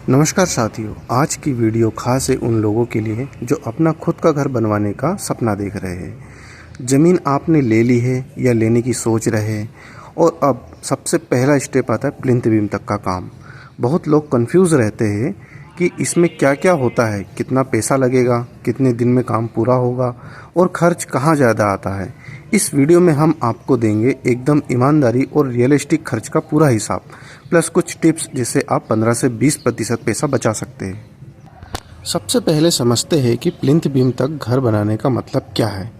नमस्कार साथियों, आज की वीडियो खास है उन लोगों के लिए जो अपना खुद का घर बनवाने का सपना देख रहे हैं। ज़मीन आपने ले ली है या लेने की सोच रहे हैं और अब सबसे पहला स्टेप आता है प्लिंथ बीम तक का काम। बहुत लोग कंफ्यूज रहते हैं कि इसमें क्या क्या होता है, कितना पैसा लगेगा, कितने दिन में काम पूरा होगा और खर्च कहाँ ज़्यादा आता है। इस वीडियो में हम आपको देंगे एकदम ईमानदारी और रियलिस्टिक खर्च का पूरा हिसाब, प्लस कुछ टिप्स जिससे आप 15 से 20% पैसा बचा सकते हैं। सबसे पहले समझते हैं कि प्लिंथ बीम तक घर बनाने का मतलब क्या है।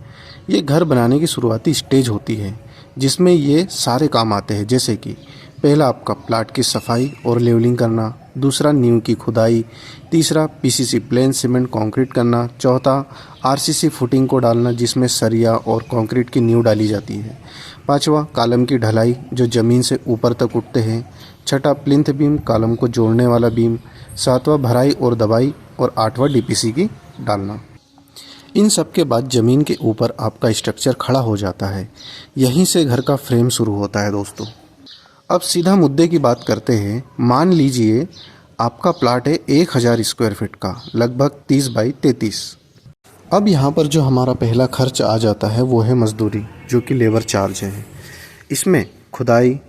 ये घर बनाने की शुरुआती स्टेज होती है जिसमें ये सारे काम आते हैं, जैसे कि पहला आपका प्लाट की सफाई और लेवलिंग करना, दूसरा नींव की खुदाई, तीसरा पीसीसी प्लेन सीमेंट कंक्रीट करना, चौथा आरसीसी फुटिंग को डालना जिसमें सरिया और कंक्रीट की नींव डाली जाती है, पांचवा कॉलम की ढलाई जो ज़मीन से ऊपर तक उठते हैं, छठा प्लिंथ बीम कॉलम को जोड़ने वाला बीम, सातवां भराई और दबाई और आठवां डीपीसी की डालना। इन सब के बाद ज़मीन के ऊपर आपका स्ट्रक्चर खड़ा हो जाता है। यहीं से घर का फ्रेम शुरू होता है दोस्तों। अब सीधा मुद्दे की बात करते हैं। मान लीजिए आपका प्लाट है 1000 स्क्वायर फीट का, लगभग 30 बाई 33। अब यहाँ पर जो हमारा पहला खर्च आ जाता है वो है मजदूरी, जो कि लेबर चार्ज है। इसमें खुदाई,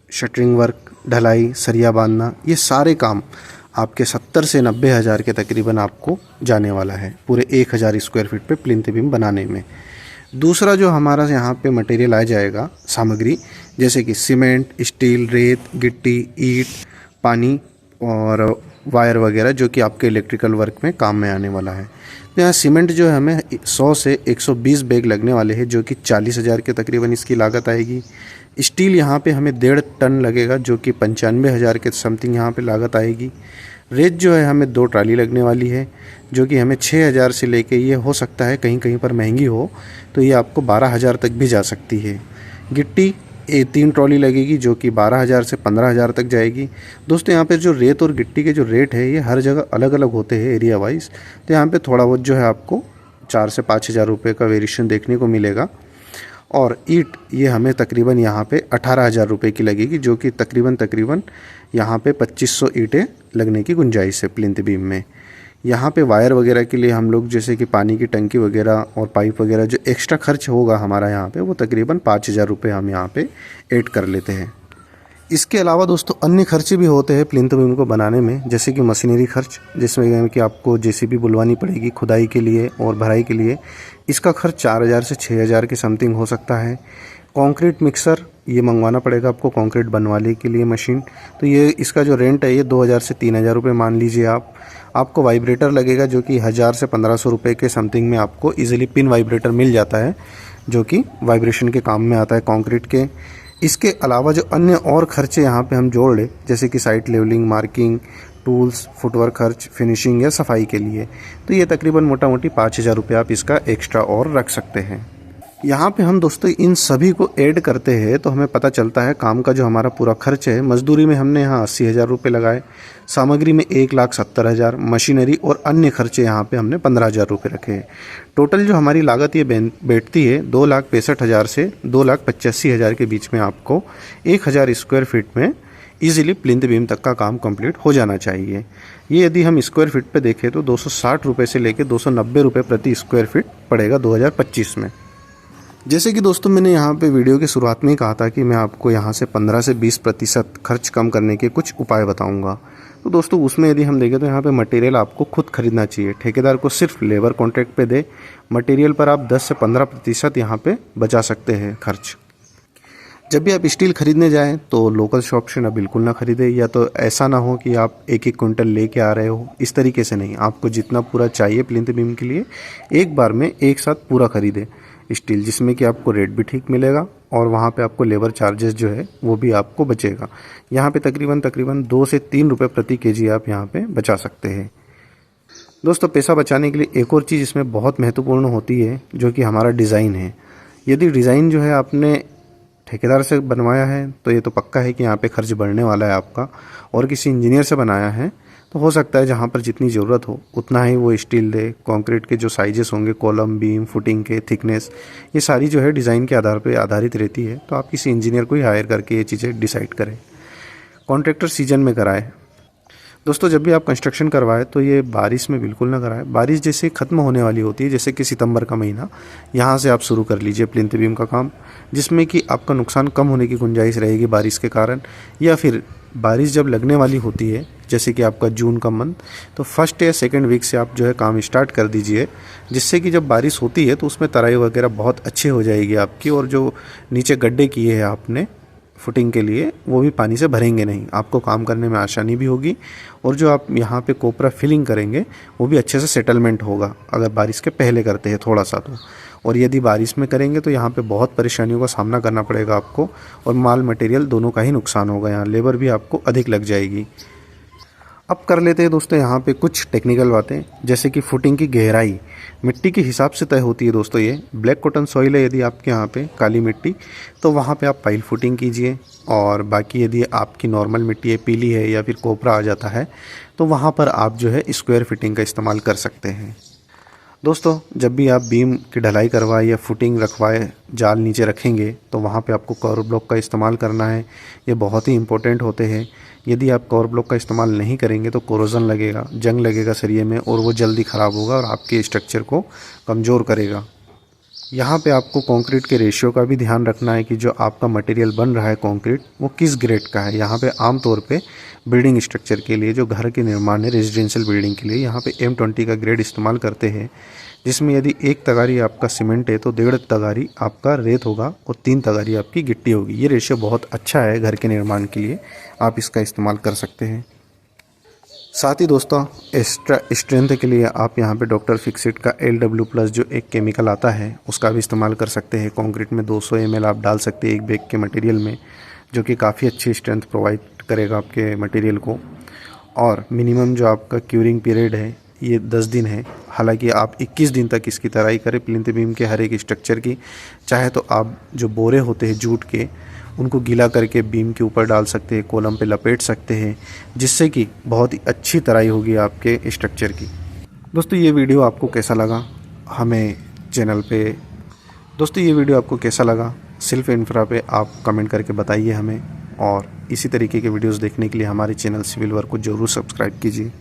शटरिंग वर्क, ढलाई, सरिया बांधना, ये सारे काम आपके 70 से 90 हज़ार के तकरीबन आपको जाने वाला है पूरे 1000 स्क्वायर फीट पे प्लिंथ बीम बनाने में। दूसरा जो हमारा यहाँ पे मटेरियल आ जाएगा, सामग्री, जैसे कि सीमेंट, स्टील, रेत, गिट्टी, ईंट, पानी और वायर वगैरह, जो कि आपके इलेक्ट्रिकल वर्क में काम में आने वाला है। तो यहाँ सीमेंट जो है हमें 100 से 120 बैग लगने वाले हैं, जो कि 40,000 के तकरीबन इसकी लागत आएगी। स्टील यहाँ पे हमें 1.5 टन लगेगा, जो कि 95,000 के समथिंग यहाँ पे लागत आएगी। रेत जो है हमें 2 ट्राली लगने वाली है, जो कि हमें 6,000 से लेके, ये हो सकता है कहीं कहीं पर महंगी हो तो ये आपको 12,000 तक भी जा सकती है। गिट्टी 3 ट्रॉली लगेगी, जो कि 12,000 से 15,000 तक जाएगी। दोस्तों यहाँ पे जो रेत और गिट्टी के जो रेट है ये हर जगह अलग अलग होते हैं एरिया वाइज, तो यहाँ पे थोड़ा बहुत जो है आपको 4 से 5,000 रुपये का वेरिएशन देखने को मिलेगा। और ईंट ये हमें तकरीबन यहाँ पे 18,000 रुपये की लगेगी, जो कि तकरीबन यहाँ पे 2500 ईंटें लगने की गुंजाइश है प्लिंथ बीम में। यहाँ पे वायर वगैरह के लिए हम लोग, जैसे कि पानी की टंकी वगैरह और पाइप वगैरह, जो एक्स्ट्रा खर्च होगा हमारा यहाँ पे वो तकरीबन 5,000 रुपये हम यहाँ पे ऐड कर लेते हैं। इसके अलावा दोस्तों अन्य खर्चे भी होते हैं प्लिंथ बीम को बनाने में, जैसे कि मशीनरी खर्च, जिसमें कि आपको जेसीबी बुलवानी पड़ेगी खुदाई के लिए और भराई के लिए। इसका खर्च 4,000 से 6,000 के समथिंग हो सकता है। कंक्रीट मिक्सर ये मंगवाना पड़ेगा आपको कंक्रीट बनवाने के लिए मशीन, तो ये इसका जो रेंट है ये 2,000 से 3,000 रुपये मान लीजिए आप। आपको वाइब्रेटर लगेगा, जो कि 1,000 से 1,500 रुपये के समथिंग में आपको इजीली पिन वाइब्रेटर मिल जाता है, जो कि वाइब्रेशन के काम में आता है कंक्रीट के। इसके अलावा जो अन्य और खर्चे यहाँ पे हम जोड़ लें, जैसे कि site levelling, marking, tools, footwork खर्च, फिनिशिंग या सफाई के लिए, तो ये तकरीबन मोटा मोटी 5,000 रुपये आप इसका एक्स्ट्रा और रख सकते हैं। यहाँ पे हम दोस्तों इन सभी को ऐड करते हैं तो हमें पता चलता है काम का जो हमारा पूरा खर्च है। मजदूरी में हमने यहाँ 80,000 रुपये लगाए, सामग्री में 1,70,000, मशीनरी और अन्य खर्चे यहाँ पे हमने 15,000 रुपये रखे हैं। टोटल जो हमारी लागत ये बैठती है 2,65,000 से 2,85,000 के बीच में आपको 1,000 स्क्वायर फीट में ईजिली प्लिंथ बीम तक का काम कंप्लीट हो जाना चाहिए। ये यदि हम स्क्वायर फीट पे देखें तो 260 रुपये से लेकर 290 रुपये प्रति स्क्वायर फीट पड़ेगा 2025 में। जैसे कि दोस्तों मैंने यहाँ पे वीडियो की शुरुआत में ही कहा था कि मैं आपको यहाँ से 15 से 20% खर्च कम करने के कुछ उपाय बताऊँगा। तो दोस्तों उसमें यदि हम देखें तो यहाँ पे मटेरियल आपको खुद खरीदना चाहिए। ठेकेदार को सिर्फ लेबर कॉन्ट्रैक्ट पे दे, मटेरियल पर आप 10 से 15% यहाँ पे बचा सकते हैं खर्च। जब भी आप स्टील खरीदने जाएं तो लोकल शॉप से ना बिल्कुल ना खरीदें, या तो ऐसा ना हो कि आप 1-1 क्विंटल लेके आ रहे हो, इस तरीके से नहीं। आपको जितना पूरा चाहिए प्लिंथ बीम के लिए एक बार में एक साथ पूरा खरीदें स्टील, जिसमें कि आपको रेट भी ठीक मिलेगा और वहाँ पे आपको लेबर चार्जेस जो है वो भी आपको बचेगा। यहाँ पे तकरीबन 2 से 3 रुपये प्रति केजी आप यहाँ पे बचा सकते हैं। दोस्तों पैसा बचाने के लिए एक और चीज़ इसमें बहुत महत्वपूर्ण होती है, जो कि हमारा डिज़ाइन है। यदि डिज़ाइन जो है आपने ठेकेदार से बनवाया है तो ये तो पक्का है कि यहाँ पे खर्च बढ़ने वाला है आपका, और किसी इंजीनियर से बनाया है तो हो सकता है जहाँ पर जितनी ज़रूरत हो उतना ही वो स्टील दे। कंक्रीट के जो साइजेस होंगे, कॉलम, बीम, फुटिंग के थिकनेस, ये सारी जो है डिज़ाइन के आधार पर आधारित रहती है। तो आप किसी इंजीनियर को ही हायर करके ये चीज़ें डिसाइड करें, कॉन्ट्रैक्टर सीजन में कराएं। दोस्तों जब भी आप कंस्ट्रक्शन करवाएं तो ये बारिश में बिल्कुल ना कराएं। बारिश जैसे ख़त्म होने वाली होती है, जैसे कि सितंबर का महीना, यहाँ से आप शुरू कर लीजिए प्लिंथ बीम का काम, जिसमें कि आपका नुकसान कम होने की गुंजाइश रहेगी बारिश के कारण। या फिर बारिश जब लगने वाली होती है, जैसे कि आपका जून का मंथ, तो फर्स्ट या सेकेंड वीक से आप जो है काम स्टार्ट कर दीजिए, जिससे कि जब बारिश होती है तो उसमें तराई वगैरह बहुत अच्छी हो जाएगी आपकी, और जो नीचे गड्ढे किए हैं आपने फुटिंग के लिए वो भी पानी से भरेंगे नहीं, आपको काम करने में आसानी भी होगी। और जो आप यहाँ पे कोपरा फिलिंग करेंगे वो भी अच्छे से सेटलमेंट होगा, अगर बारिश के पहले करते हैं थोड़ा सा तो। और यदि बारिश में करेंगे तो यहाँ पे बहुत परेशानियों का सामना करना पड़ेगा आपको, और माल मटेरियल दोनों का ही नुकसान होगा, यहाँ लेबर भी आपको अधिक लग जाएगी। अब कर लेते हैं दोस्तों यहाँ पे कुछ टेक्निकल बातें, जैसे कि फुटिंग की गहराई मिट्टी के हिसाब से तय होती है दोस्तों। ये ब्लैक कॉटन सॉइल है, यदि आपके यहाँ पे काली मिट्टी, तो वहाँ पे आप पाइल फुटिंग कीजिए। और बाकी यदि आपकी नॉर्मल मिट्टी है, पीली है या फिर कोपरा आ जाता है, तो वहाँ पर आप जो है स्क्वायर फिटिंग का इस्तेमाल कर सकते हैं। दोस्तों जब भी आप बीम की ढलाई करवाए या फुटिंग रखवाए, जाल नीचे रखेंगे, तो वहाँ पे आपको कवर ब्लॉक का इस्तेमाल करना है। ये बहुत ही इंपॉर्टेंट होते हैं। यदि आप कवर ब्लॉक का इस्तेमाल नहीं करेंगे तो कोरोजन लगेगा, जंग लगेगा सरिये में, और वो जल्दी ख़राब होगा और आपके स्ट्रक्चर को कमज़ोर करेगा। यहाँ पे आपको कंक्रीट के रेशियो का भी ध्यान रखना है कि जो आपका मटेरियल बन रहा है कंक्रीट, वो किस ग्रेड का है। यहाँ पे आमतौर पे बिल्डिंग स्ट्रक्चर के लिए, जो घर के निर्माण है रेजिडेंशियल बिल्डिंग के लिए, यहाँ पे M20 का ग्रेड इस्तेमाल करते हैं, जिसमें यदि 1 तगारी आपका सीमेंट है तो 1.5 तगारी आपका रेत होगा और 3 तगारी आपकी गिट्टी होगी। ये रेशियो बहुत अच्छा है घर के निर्माण के लिए, आप इसका इस्तेमाल कर सकते हैं। साथ ही दोस्तों एक्स्ट्रा स्ट्रेंथ के लिए आप यहाँ पे डॉक्टर फिक्सिट का LW+ जो एक केमिकल आता है उसका भी इस्तेमाल कर सकते हैं। कंक्रीट में 200 ml आप डाल सकते हैं एक बैग के मटेरियल में, जो कि काफ़ी अच्छी स्ट्रेंथ प्रोवाइड करेगा आपके मटेरियल को। और मिनिमम जो आपका क्यूरिंग पीरियड है ये 10 दिन है। हालांकि आप 21 दिन तक इसकी तराई करें प्लिंथ बीम के हर एक स्ट्रक्चर की। चाहे तो आप जो बोरे होते हैं जूट के, उनको गीला करके बीम के ऊपर डाल सकते हैं, कॉलम पे लपेट सकते हैं, जिससे कि बहुत ही अच्छी तराई होगी आपके स्ट्रक्चर की। दोस्तों ये वीडियो आपको कैसा लगा हमें चैनल पे दोस्तों ये वीडियो आपको कैसा लगा सिल्फ इंफ्रा पे आप कमेंट करके बताइए हमें। और इसी तरीके के वीडियोस देखने के लिए हमारे चैनल सिविल वर्क को ज़रूर सब्सक्राइब कीजिए।